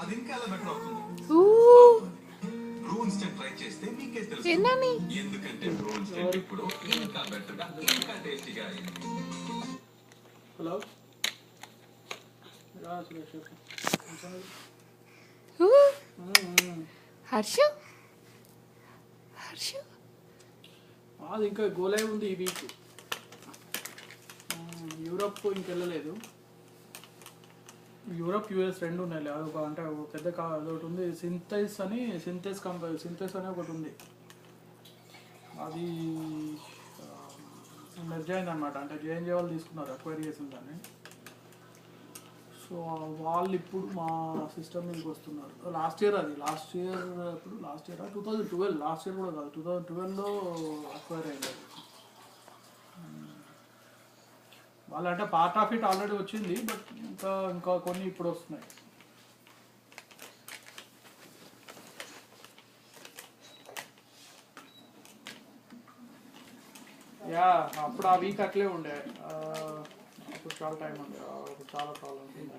అది ఇంకా ఎలా బెటర్ అవుతుంది. బ్రూ ఇన్స్టెంట్ ట్రై చేస్తే మీకే తెలుసు ఎందుకంటే బ్రూ ఇన్స్టెంట్ ఇప్పుడు ఇంకా బెటర్ గా ఇంకా టేస్టీగా అయింది. హలో హర్షు హర్షు అది ఇంకా గోలే ఉంది ఈ వీక్. యూరోప్ ఇంకెళ్ళలేదు. యూరోప్ యూఎస్ రెండు ఉన్నాయి. అదొక అంటే ఒక పెద్ద ఒకటి ఉంది సింథెస్ అని ఒకటి ఉంది. అది మెర్జ్ అయింది అనమాట. అంటే జేఎన్జే వాళ్ళు తీసుకున్నారు, అక్వైర్ చేసిన దాన్ని. సో వాళ్ళు ఇప్పుడు మా సిస్టమ్ మీదకి వస్తున్నారు. లాస్ట్ ఇయర్ 2012 లాస్ట్ ఇయర్ కూడా కాదు, 2012లో అక్వైర్ అయింది అది. వాళ్ళంటే పార్ట్ ఆఫ్ ఇట్ ఆల్రెడీ వచ్చింది, బట్ ఇంకా కొన్ని ఇప్పుడు వస్తున్నాయి. యా అప్పుడు ఆ వీక్ అట్లే ఉండే. అప్పుడు చాలా టైం ఉండే, చాలా ప్రాబ్లమ్స్ ఉండే.